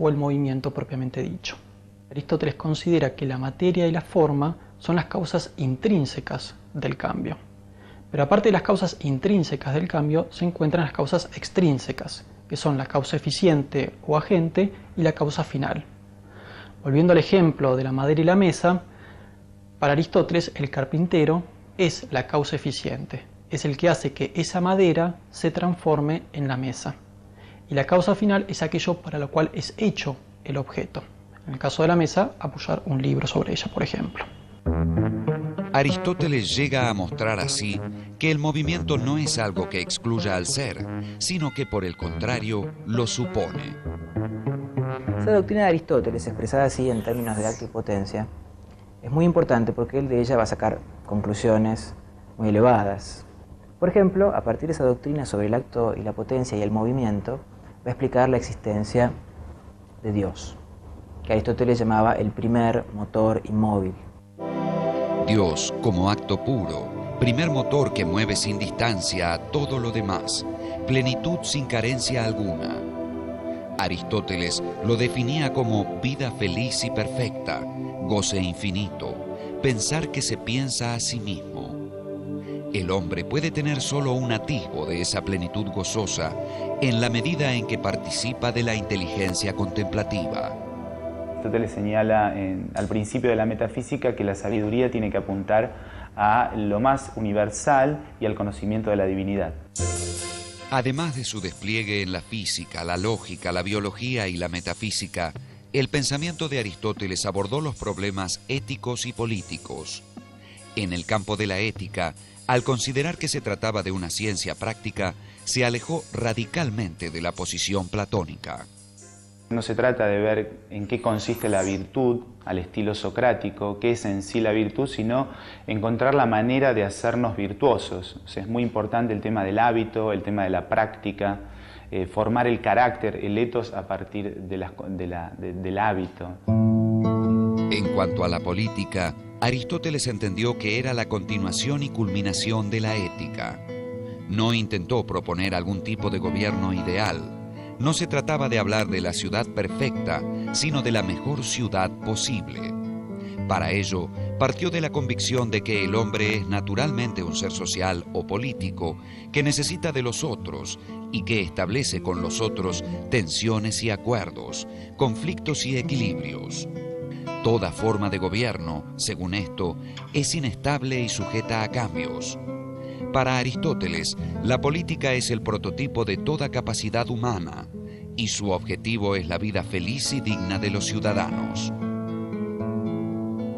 o el movimiento propiamente dicho. Aristóteles considera que la materia y la forma son las causas intrínsecas del cambio. Pero aparte de las causas intrínsecas del cambio, se encuentran las causas extrínsecas, que son la causa eficiente o agente y la causa final. Volviendo al ejemplo de la madera y la mesa, para Aristóteles el carpintero es la causa eficiente, es el que hace que esa madera se transforme en la mesa. Y la causa final es aquello para lo cual es hecho el objeto. En el caso de la mesa, apoyar un libro sobre ella, por ejemplo. Aristóteles llega a mostrar así que el movimiento no es algo que excluya al ser, sino que por el contrario lo supone. Esa doctrina de Aristóteles, expresada así en términos de acto y potencia, es muy importante porque él de ella va a sacar conclusiones muy elevadas. Por ejemplo, a partir de esa doctrina sobre el acto y la potencia y el movimiento, va a explicar la existencia de Dios, que Aristóteles llamaba el primer motor inmóvil. Dios como acto puro, primer motor que mueve sin distancia a todo lo demás, plenitud sin carencia alguna. Aristóteles lo definía como vida feliz y perfecta, goce infinito, pensar que se piensa a sí mismo. El hombre puede tener solo un atisbo de esa plenitud gozosa en la medida en que participa de la inteligencia contemplativa. Aristóteles señala al principio de la metafísica que la sabiduría tiene que apuntar a lo más universal y al conocimiento de la divinidad. Además de su despliegue en la física, la lógica, la biología y la metafísica, el pensamiento de Aristóteles abordó los problemas éticos y políticos. En el campo de la ética, al considerar que se trataba de una ciencia práctica, se alejó radicalmente de la posición platónica. No se trata de ver en qué consiste la virtud al estilo socrático, qué es en sí la virtud, sino encontrar la manera de hacernos virtuosos. O sea, es muy importante el tema del hábito, el tema de la práctica, formar el carácter, el ethos a partir del hábito. En cuanto a la política, Aristóteles entendió que era la continuación y culminación de la ética. No intentó proponer algún tipo de gobierno ideal. No se trataba de hablar de la ciudad perfecta, sino de la mejor ciudad posible. Para ello, partió de la convicción de que el hombre es naturalmente un ser social o político que necesita de los otros y que establece con los otros tensiones y acuerdos, conflictos y equilibrios. Toda forma de gobierno, según esto, es inestable y sujeta a cambios. Para Aristóteles, la política es el prototipo de toda capacidad humana y su objetivo es la vida feliz y digna de los ciudadanos.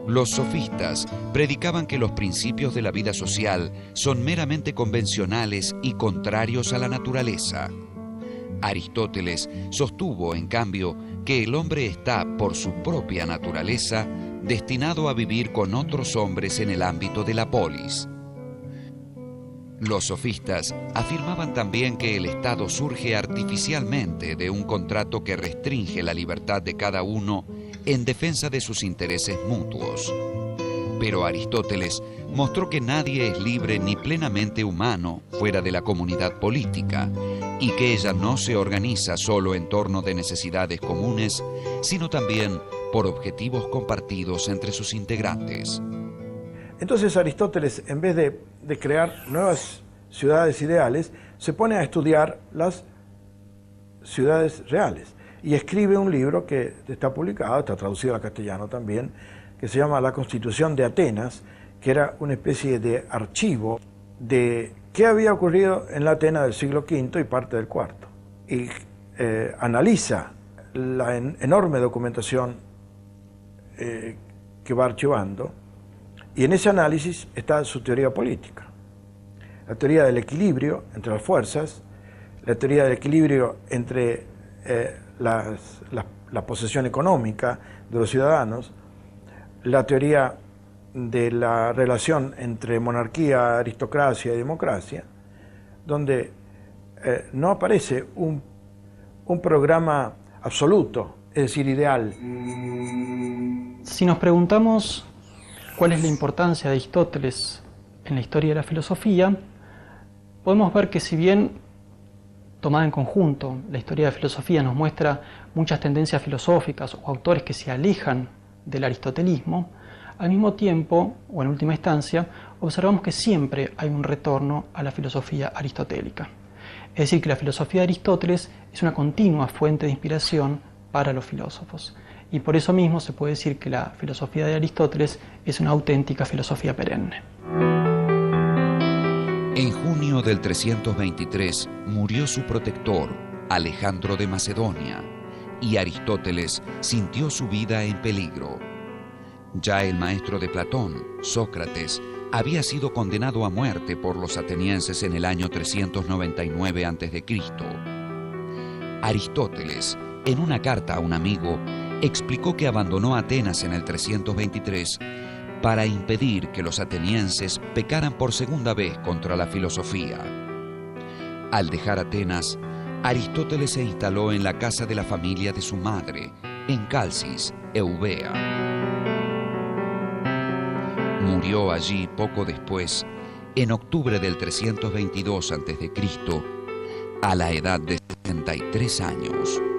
Los sofistas predicaban que los principios de la vida social son meramente convencionales y contrarios a la naturaleza. Aristóteles sostuvo, en cambio, que el hombre está, por su propia naturaleza, destinado a vivir con otros hombres en el ámbito de la polis. Los sofistas afirmaban también que el Estado surge artificialmente de un contrato que restringe la libertad de cada uno en defensa de sus intereses mutuos. Pero Aristóteles mostró que nadie es libre ni plenamente humano fuera de la comunidad política y que ella no se organiza solo en torno de necesidades comunes, sino también por objetivos compartidos entre sus integrantes. Entonces Aristóteles, en vez de crear nuevas ciudades ideales, se pone a estudiar las ciudades reales y escribe un libro que está publicado, está traducido al castellano también, que se llama La Constitución de Atenas, que era una especie de archivo de qué había ocurrido en la Atenas del siglo V y parte del IV. Y analiza la enorme documentación que va archivando, y en ese análisis está su teoría política. La teoría del equilibrio entre las fuerzas, la teoría del equilibrio entre la posesión económica de los ciudadanos, la teoría de la relación entre monarquía, aristocracia y democracia, donde no aparece un programa absoluto, es decir, ideal. Si nos preguntamos cuál es la importancia de Aristóteles en la historia de la filosofía, podemos ver que si bien tomada en conjunto, la historia de la filosofía nos muestra muchas tendencias filosóficas o autores que se alejan del aristotelismo, al mismo tiempo, o en última instancia, observamos que siempre hay un retorno a la filosofía aristotélica. Es decir, que la filosofía de Aristóteles es una continua fuente de inspiración para los filósofos. Y por eso mismo se puede decir que la filosofía de Aristóteles es una auténtica filosofía perenne. En junio del 323 murió su protector, Alejandro de Macedonia, y Aristóteles sintió su vida en peligro. Ya el maestro de Platón, Sócrates, había sido condenado a muerte por los atenienses en el año 399 a.C. Aristóteles, en una carta a un amigo, explicó que abandonó Atenas en el 323 para impedir que los atenienses pecaran por segunda vez contra la filosofía. Al dejar Atenas, Aristóteles se instaló en la casa de la familia de su madre, en Calcis, Eubea. Murió allí poco después, en octubre del 322 a.C., a la edad de 63 años.